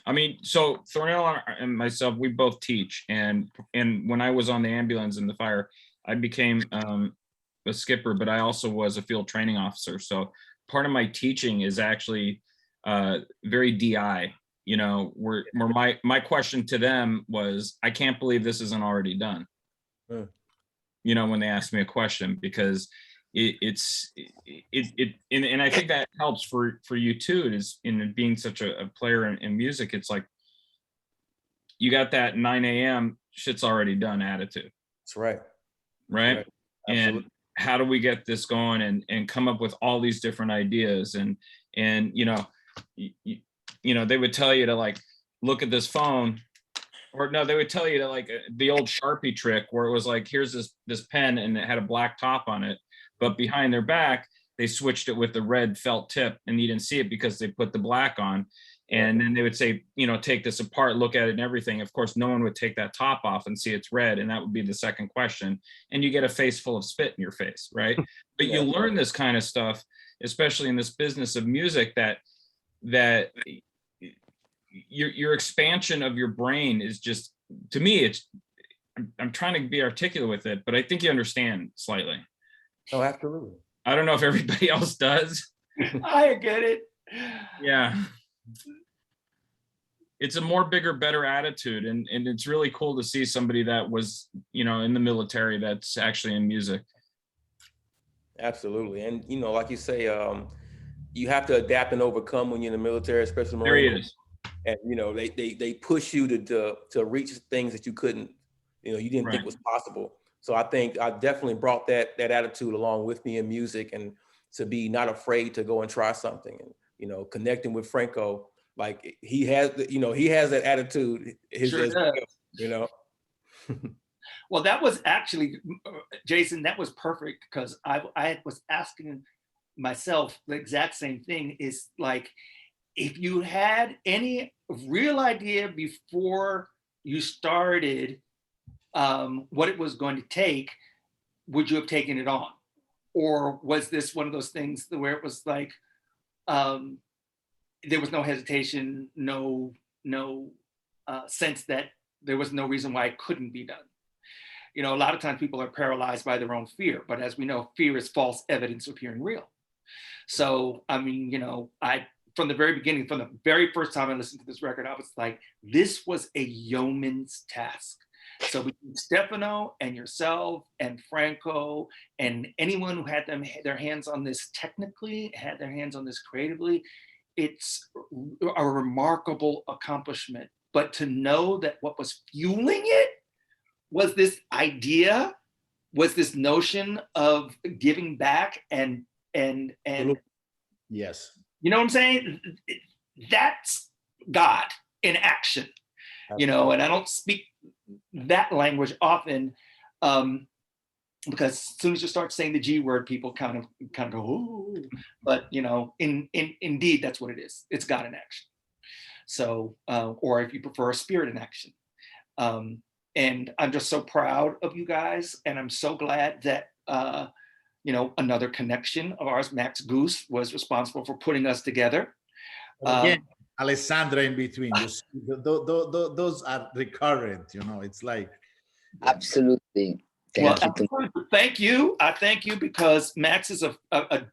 I mean, so Thornell and myself, we both teach. And when I was on the ambulance in the fire, I became a skipper, but I also was a field training officer. So part of my teaching is actually very DI. Where my question to them was, I can't believe this isn't already done. When they ask me a question, because and I think that helps for you too, is in being such a player in music. It's like, you got that 9 a.m. shit's already done attitude. That's right. Right. Right. And how do we get this going and come up with all these different ideas? And they would tell you to like, look at this phone, or no, they would tell you to like the old Sharpie trick where it was like, here's this pen and it had a black top on it, but behind their back, they switched it with the red felt tip, and you didn't see it because they put the black on. And then they would say, take this apart, look at it and everything. Of course, no one would take that top off and see it's red. And that would be the second question. And you get a face full of spit in your face, right? But you learn this kind of stuff, especially in this business of music, that your expansion of your brain is just, to me, I'm trying to be articulate with it, but I think you understand slightly. Oh, absolutely. I don't know if everybody else does. I get it. Yeah. It's a more bigger, better attitude. And it's really cool to see somebody that was, in the military that's actually in music. Absolutely. And, like you say, you have to adapt and overcome when you're in the military, especially Marine. There he is. And, they push you to reach things that you couldn't, you didn't think was possible. So I think I definitely brought that attitude along with me in music, and to be not afraid to go and try something. And, connecting with Franco, like he has that attitude. Sure does. Well, that was actually, Jason, that was perfect, because I was asking myself the exact same thing. Is like, if you had any real idea before you started what it was going to take, would you have taken it on? Or was this one of those things where it was like, there was no hesitation, no sense that there was no reason why it couldn't be done? You know, a lot of times people are paralyzed by their own fear, but as we know, fear is false evidence appearing real. So, I mean, you know, from the very beginning, from the very first time I listened to this record, I was like, this was a yeoman's task. So between Stefano and yourself and Franco and anyone who had their hands on this technically, had their hands on this creatively, it's a remarkable accomplishment. But to know that what was fueling it was this idea, was this notion of giving back and yes, you know what I'm saying? That's God in action, you know, and I don't speak that language often because as soon as you start saying the G word, people kind of go, ooh. But you know, indeed, that's what it is. It's God in action. So, or if you prefer, a spirit in action. And I'm just so proud of you guys, and I'm so glad that you know, another connection of ours, Max Goose, was responsible for putting us together. Again, Alessandra in between. You see, those are recurrent. You know, it's like absolutely. Thank you. I thank you because Max is a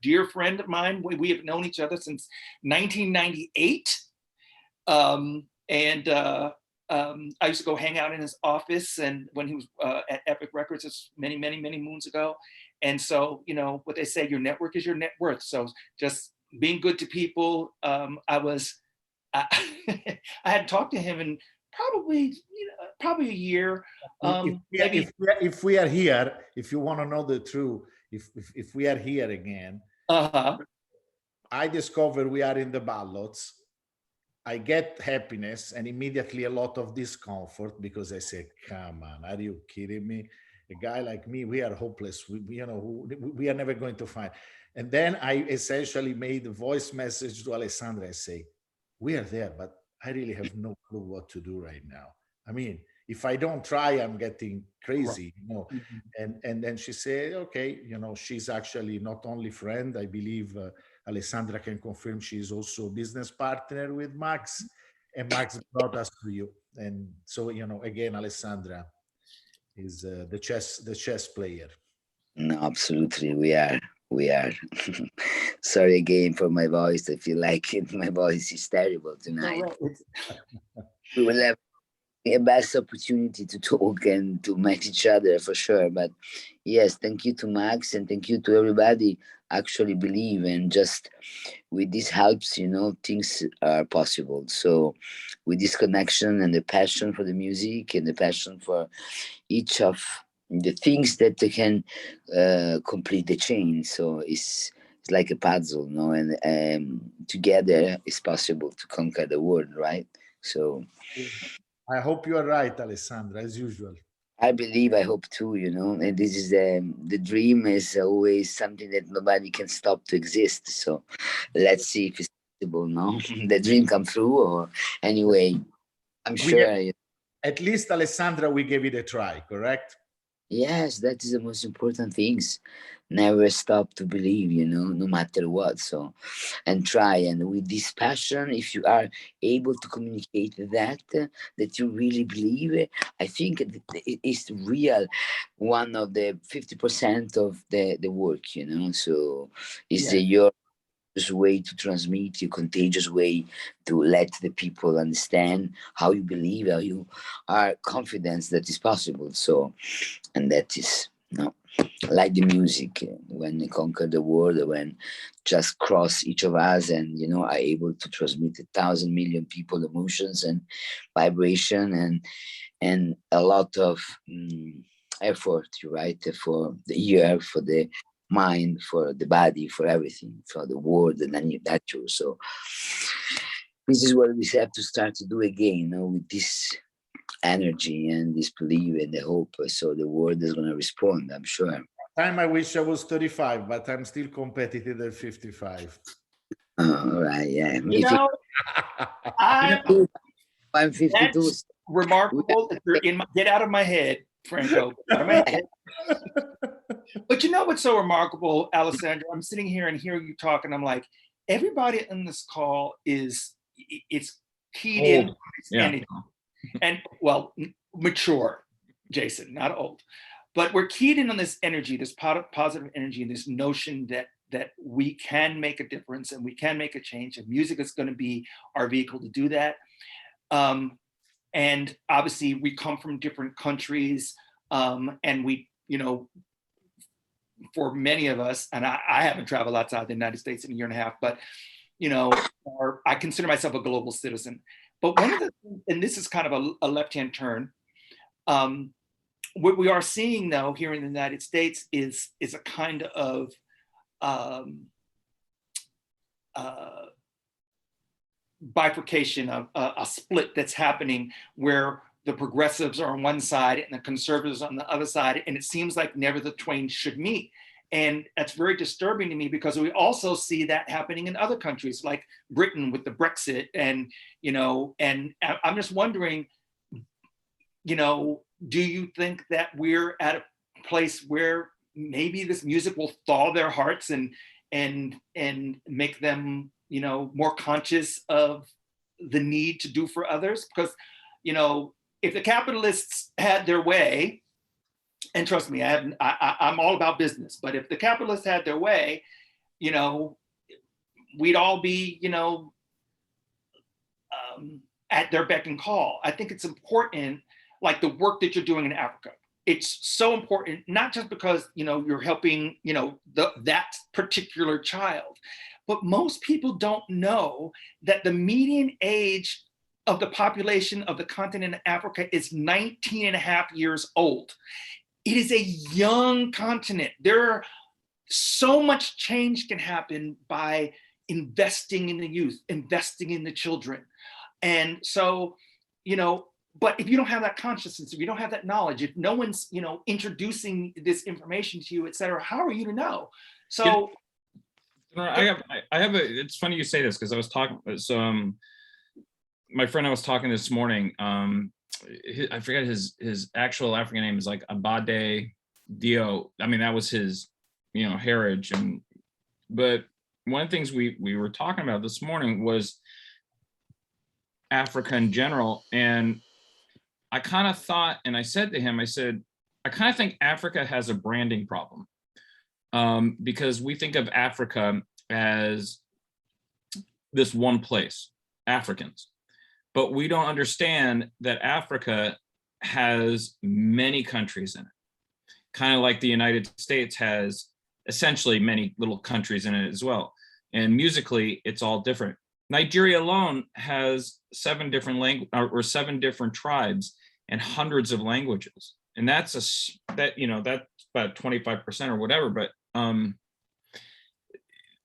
dear friend of mine. We have known each other since 1998. I used to go hang out in his office, and when he was at Epic Records, it's many moons ago. And so, you know, what they say, your network is your net worth. So just being good to people. I hadn't talked to him in probably a year. If we are here, if you want to know the truth, if we are here again, I discover we are in the ballots. I get happiness and immediately a lot of discomfort because I say, come on, are you kidding me? A guy like me, we are hopeless. We are never going to find. And then I essentially made a voice message to Alessandra. I say, we are there, but I really have no clue what to do right now. I mean, if I don't try, I'm getting crazy, you know. And then she said, okay, you know, she's actually not only friend, I believe Alessandra can confirm she's also a business partner with Max, and Max brought us to you. And so, you know, again, Alessandra is the chess player. No, absolutely, we are. Sorry again for my voice. I feel like my voice is terrible tonight. We will have a best opportunity to talk and to meet each other for sure. But yes, thank you to Max and thank you to everybody actually believe, and just with this helps, you know, things are possible. So with this connection and the passion for the music and the passion for each of the things that they can complete the chain. So it's like a puzzle, no? And together it's possible to conquer the world, right? So I hope you are right, Alessandra, as usual. I believe, I hope too, you know, and this is the dream is always something that nobody can stop to exist. So let's see if it's possible, no? The dream come true, or anyway, I'm sure. At least, Alessandra, we gave it a try, correct? Yes, that is the most important things. Never stop to believe, you know, no matter what. So, and try. And with this passion, if you are able to communicate that you really believe, I think it is real. One of the 50% of the work, you know. So, it's your way to transmit, your contagious way to let the people understand how you believe, how you are confident that is possible. So, and that is, you know, like the music, when they conquer the world, when just cross each of us and, you know, are able to transmit 1,000 million people emotions and vibration and a lot of effort, right, for the ear, for the mind, for the body, for everything, for the world and nature. So this is what we have to start to do again, you know, with this energy and this belief and the hope. So the world is going to respond, I'm sure. Time I wish I was 35, but I'm still competitive at 55. All right, yeah. You know, I'm 52. remarkable. Get out of my head, Franco. Get out of my head. But you know what's so remarkable, Alessandro? I'm sitting here and hearing you talk, and I'm like, everybody in this call it's keyed in on this energy. And well, mature, Jason, not old. But we're keyed in on this energy, this positive energy, and this notion that we can make a difference and we can make a change, and music is going to be our vehicle to do that. And obviously, we come from different countries, and we, you know, for many of us, and I haven't traveled outside the United States in a year and a half, but you know, I consider myself a global citizen. But one of the, and this is kind of a left-hand turn. What we are seeing though here in the United States is a kind of bifurcation of a split that's happening where the progressives are on one side and the conservatives on the other side, and it seems like never the twain should meet. And that's very disturbing to me because we also see that happening in other countries like Britain with the Brexit, and you know, and I'm just wondering, you know, do you think that we're at a place where maybe this music will thaw their hearts and make them, you know, more conscious of the need to do for others? Because, you know, if the capitalists had their way, and trust me, I'm all about business, but if the capitalists had their way, you know, we'd all be, you know, at their beck and call. I think it's important, like the work that you're doing in Africa. It's so important, not just because, you know, you're helping, you know, that particular child, but most people don't know that the median age of the population of the continent of Africa is 19 and a half years old. It is a young continent. There are so much change can happen by investing in the youth, investing in the children. And so, you know, but if you don't have that consciousness, if you don't have that knowledge, if no one's, you know, introducing this information to you, et cetera, how are you to know? So I have a, it's funny you say this because I was talking, so my friend I was talking this morning, I forget his actual African name is like Abade Dio. I mean, that was his, you know, heritage. And but one of the things we were talking about this morning was Africa in general. And I kind of thought, and I said to him, I said, I kind of think Africa has a branding problem, because we think of Africa as this one place, Africans. But we don't understand that Africa has many countries in it, kind of like the United States has essentially many little countries in it as well. And musically, it's all different. Nigeria alone has 7 different languages, or 7 different tribes and hundreds of languages. And that's you know, that's about 25% or whatever. But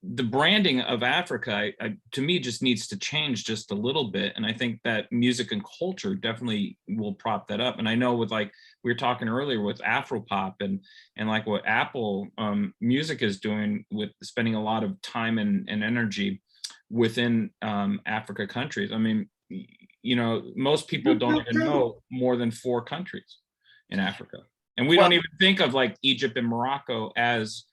the branding of Africa, to me, just needs to change just a little bit. And I think that music and culture definitely will prop that up. And I know with, like we were talking earlier with Afropop and like what Apple Music is doing with spending a lot of time and energy within Africa countries. I mean, you know, most people don't even know more than 4 countries in Africa. And we don't even think of like Egypt and Morocco as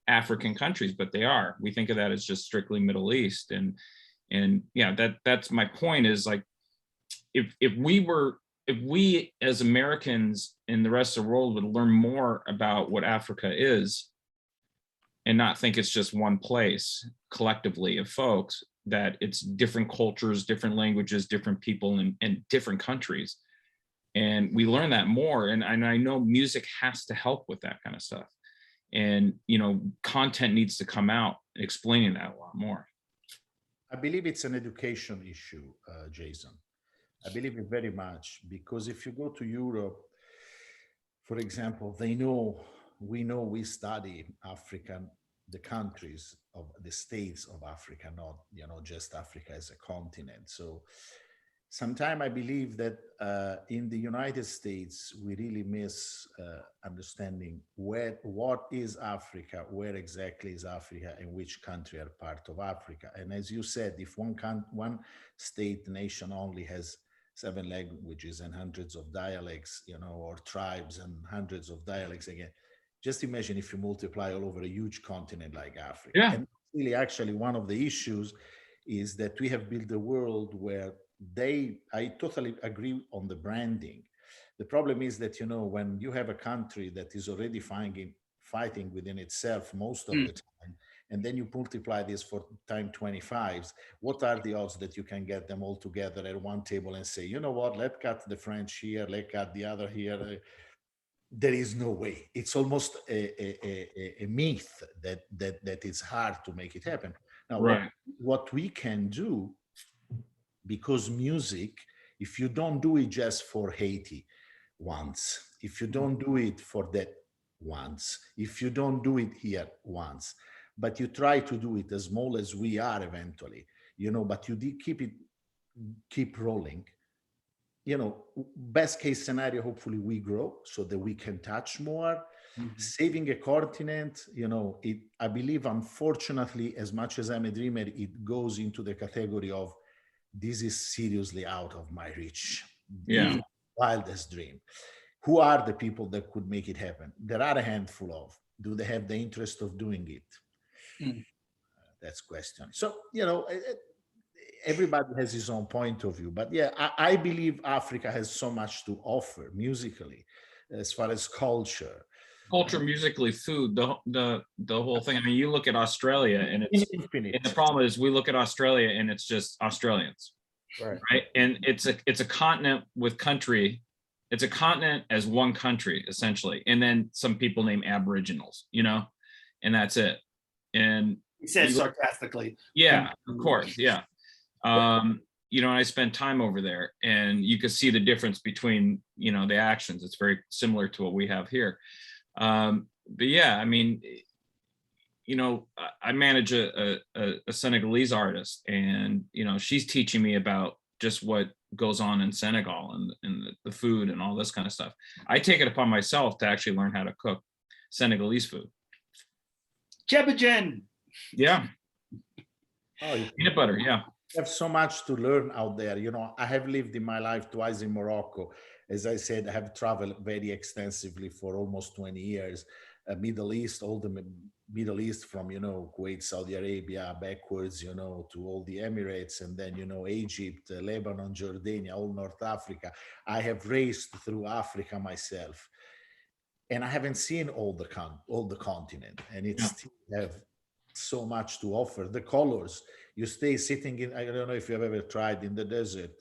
African countries, but they are. We think of that as just strictly Middle East. And yeah, that's my point, is like, if we as Americans in the rest of the world would learn more about what Africa is and not think it's just one place collectively of folks, that it's different cultures, different languages, different people, and different countries. And we learn that more. And I know music has to help with that kind of stuff. And, you know, content needs to come out explaining that a lot more. I believe it's an education issue, Jason. I believe it very much, because if you go to Europe, for example, we study African, the countries of the states of Africa, not, you know, just Africa as a continent. So sometimes I believe that in the United States, we really miss understanding what is Africa, where exactly is Africa, and which country are part of Africa. And as you said, if one state nation only has 7 languages and hundreds of dialects, you know, or tribes and hundreds of dialects again. Just imagine if you multiply all over a huge continent like Africa. Yeah. And really, actually, one of the issues is that we have built a world where I totally agree on the branding. The problem is that, you know, when you have a country that is already fighting within itself most of the time, and then you multiply this for time 25s, what are the odds that you can get them all together at one table and say, you know what, let's cut the French here, let's cut the other here. There is no way. It's almost a myth that it's hard to make it happen. Now, Right. what we can do, because music, if you don't do it just for Haiti once, if you don't do it for that once, if you don't do it here once, but you try to do it as small as we are eventually, you know, but you keep rolling, you know, best case scenario, hopefully we grow so that we can touch more. Saving a continent, you know, I believe, unfortunately, as much as I'm a dreamer, it goes into the category of this is seriously out of my reach. Yeah. Even wildest dream. Who are the people that could make it happen? There are a handful of. Do they have the interest of doing it? That's question. So, you know, everybody has his own point of view, but yeah, I believe Africa has so much to offer musically, as far as culture, musically, food, the whole thing. I mean, you look at Australia, and it's infinite. And the problem is, we look at Australia, and it's just Australians, right? And it's a continent with country. It's a continent as one country, essentially, and then some people named Aboriginals, you know, and that's it. And he said sarcastically. Yeah, of course, yeah. You know, I spent time over there, and you could see the difference between, you know, the actions. It's very similar to what we have here. But yeah, I mean, you know, I manage a Senegalese artist, and, you know, she's teaching me about just what goes on in Senegal and the food and all this kind of stuff. I take it upon myself to actually learn how to cook Senegalese food. Jebajen. Yeah. Oh, peanut butter, yeah. You have so much to learn out there. You know, I have lived in my life twice in Morocco. As I said, I have traveled very extensively for almost 20 years. Middle East, all the Middle East, from, you know, Kuwait, Saudi Arabia, backwards, you know, to all the Emirates, and then, you know, Egypt, Lebanon, Jordania, all North Africa. I have raced through Africa myself, and I haven't seen all the continent, and it still have so much to offer. The colors, you stay sitting in, I don't know if you've ever tried in the desert,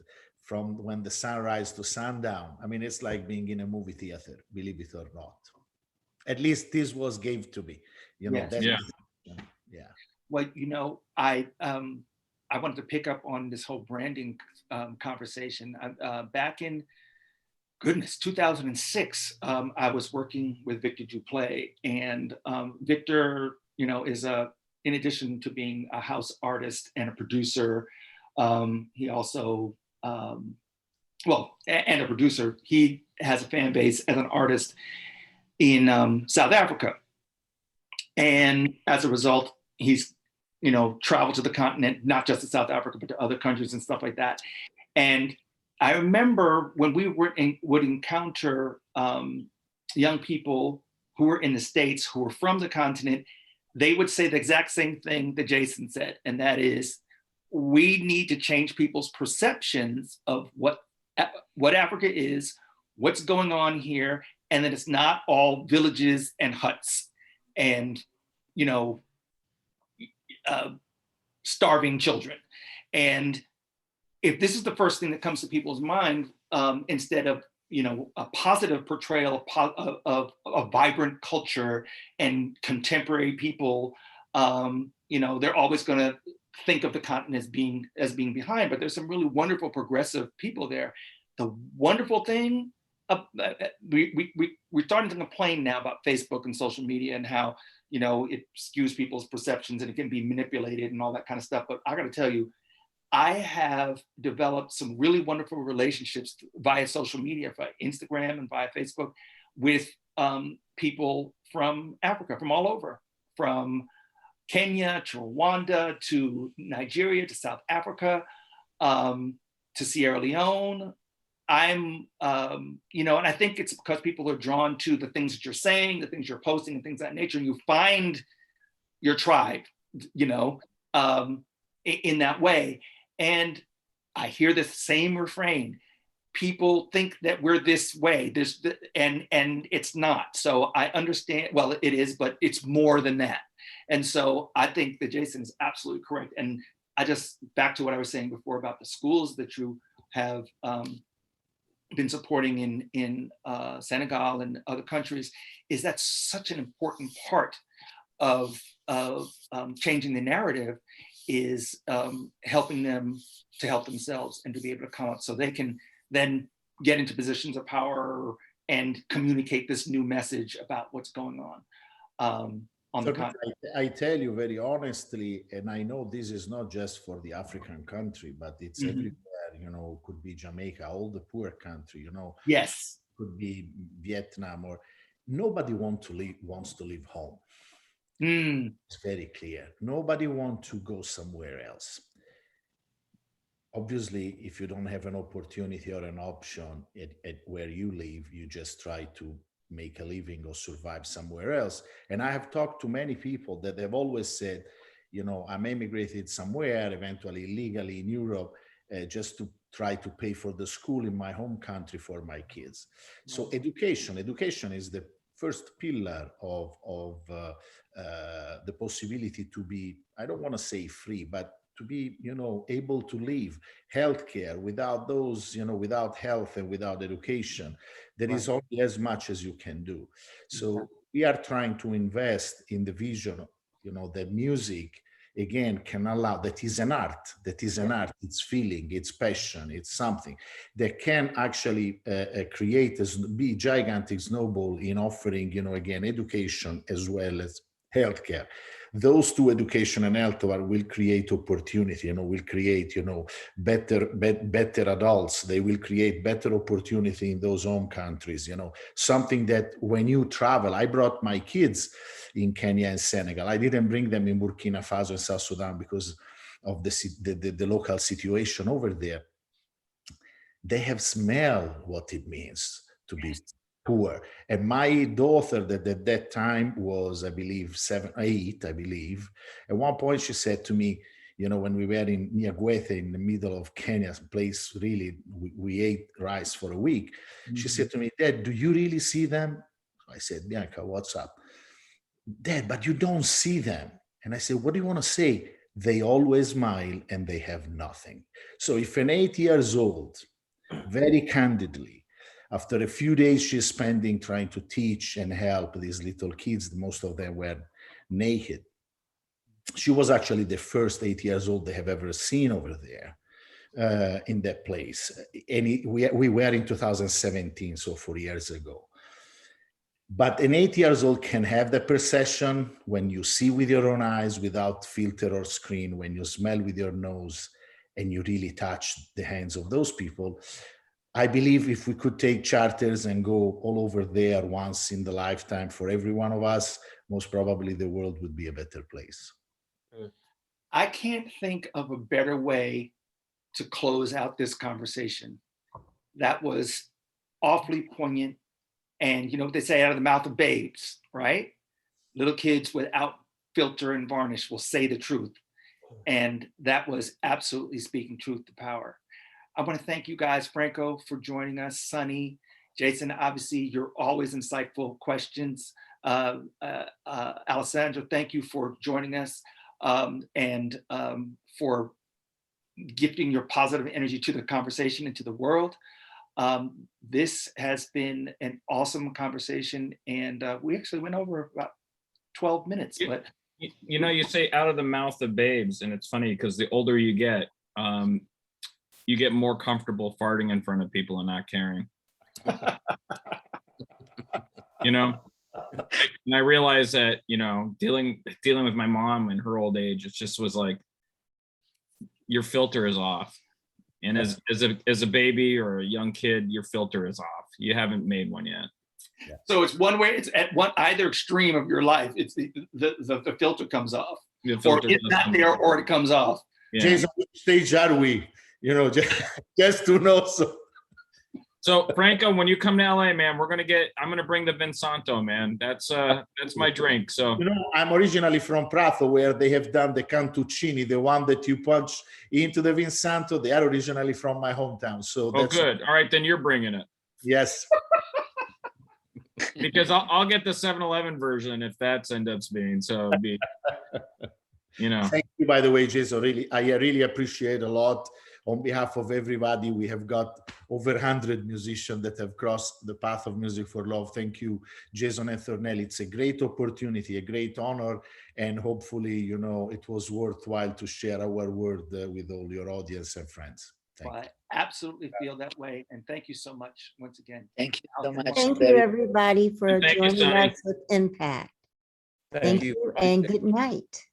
from when the sunrise to sundown. I mean, it's like being in a movie theater, believe it or not. At least this was gave to me, you know. Yes. Yeah. Well, you know, I wanted to pick up on this whole branding conversation. Back in, goodness, 2006, I was working with Victor Duplay, and Victor, you know, is in addition to being a house artist and a producer, he also, and a producer, he has a fan base as an artist in South Africa. And as a result, he's, you know, traveled to the continent, not just to South Africa, but to other countries and stuff like that. And I remember when we would encounter young people who were in the States, who were from the continent, they would say the exact same thing that Jason said, and that is, we need to change people's perceptions of what Africa is, what's going on here, and that it's not all villages and huts and, you know, starving children. And if this is the first thing that comes to people's mind, instead of, you know, a positive portrayal of a vibrant culture and contemporary people, you know, they're always going to think of the continent as being behind. But there's some really wonderful progressive people there. The wonderful thing, we're starting to complain now about Facebook and social media and how, you know, it skews people's perceptions and it can be manipulated and all that kind of stuff. But I got to tell you, I have developed some really wonderful relationships via social media, via Instagram and via Facebook, with people from Africa, from all over, from Kenya to Rwanda to Nigeria to South Africa to Sierra Leone, I'm, you know, and I think it's because people are drawn to the things that you're saying, the things you're posting, and things of that nature. And you find your tribe, you know, in that way. And I hear the same refrain. People think that we're this way, and it's not. So I understand, well, it is, but it's more than that. And so I think that Jason is absolutely correct. And I just, back to what I was saying before about the schools that you have been supporting in Senegal and other countries, is that such an important part of changing the narrative, is helping them to help themselves and to be able to come up so they can then get into positions of power and communicate this new message about what's going on the continent. I tell you very honestly, and I know this is not just for the African country, but it's everywhere, you know, could be Jamaica, all the poor country, you know. Yes. Could be Vietnam, or nobody wants to leave home. It's very clear. Nobody wants to go somewhere else. Obviously, if you don't have an opportunity or an option at where you live, you just try to make a living or survive somewhere else. And I have talked to many people that have always said, you know, I'm emigrated somewhere, eventually legally in Europe, just to try to pay for the school in my home country for my kids. So education is the first pillar of the possibility to be, I don't want to say free, but to be, you know, able to live. Healthcare, without those, you know, without health and without education, there is only as much as you can do. So we are trying to invest in the vision, you know, that music, again, can allow, that is an art, it's feeling, it's passion, it's something that can actually create, be gigantic snowball in offering, you know, again, education as well as healthcare. Those two, education and health, will create opportunity, you know, will create, you know, better adults. They will create better opportunity in those home countries, you know, something that when you travel, I brought my kids in Kenya and Senegal. I didn't bring them in Burkina Faso and South Sudan because of the local situation over there. They have smelled what it means to be poor. And my daughter, that at that time was, I believe, 7, 8, I believe. At one point she said to me, you know, when we were in Nyagwethe, in the middle of Kenya, place really, we ate rice for a week. She said to me, Dad, do you really see them? I said, Bianca, what's up? Dad, but you don't see them. And I said, what do you want to say? They always smile and they have nothing. So if an 8 years old, very candidly, after a few days she's spending trying to teach and help these little kids, most of them were naked. She was actually the first 8 years old they have ever seen over there in that place. And we were in 2017, so 4 years ago. But an 8 years old can have the perception when you see with your own eyes without filter or screen, when you smell with your nose and you really touch the hands of those people. I believe if we could take charters and go all over there once in the lifetime for every one of us, most probably the world would be a better place. I can't think of a better way to close out this conversation. That was awfully poignant. And you know what they say, out of the mouth of babes, right? Little kids without filter and varnish will say the truth. And that was absolutely speaking truth to power. I want to thank you guys, Franco, for joining us, Sonny, Jason, obviously you're always insightful questions. Alessandro, thank you for joining us and for gifting your positive energy to the conversation and to the world. This has been an awesome conversation, and we actually went over about 12 minutes. But you know, you say out of the mouth of babes, and it's funny because the older you get more comfortable farting in front of people and not caring. You know, and I realized that, you know, dealing with my mom in her old age, it just was like, your filter is off. And as a baby or a young kid, your filter is off. You haven't made one yet. Yeah. So it's one way, it's at either extreme of your life. It's the filter comes off. Or it's not there, or it comes off. Yeah. Jason, which stage are we? You know, just to know. So So Franco, when you come to LA, man, I'm gonna bring the Vinsanto, man. That's my drink. So you know, I'm originally from Prato, where they have done the Cantuccini, the one that you punch into the Vinsanto. They are originally from my hometown. So oh, that's good. All right, then you're bringing it. Yes. Because I'll get the 7-Eleven version if that's ends up being so. It'd be, you know. Thank you, by the way, Jason. I really appreciate a lot. On behalf of everybody, we have got over 100 musicians that have crossed the path of Music for Love. Thank you, Jason and Thornell. It's a great opportunity, a great honor, and hopefully, you know, it was worthwhile to share our word with all your audience and friends. Thank you. I absolutely feel that way, and thank you so much once again. Thank you so much. Thank you, everybody, for Thank you, joining Sonny. us with Impact. Thank Thank you. you, and good night.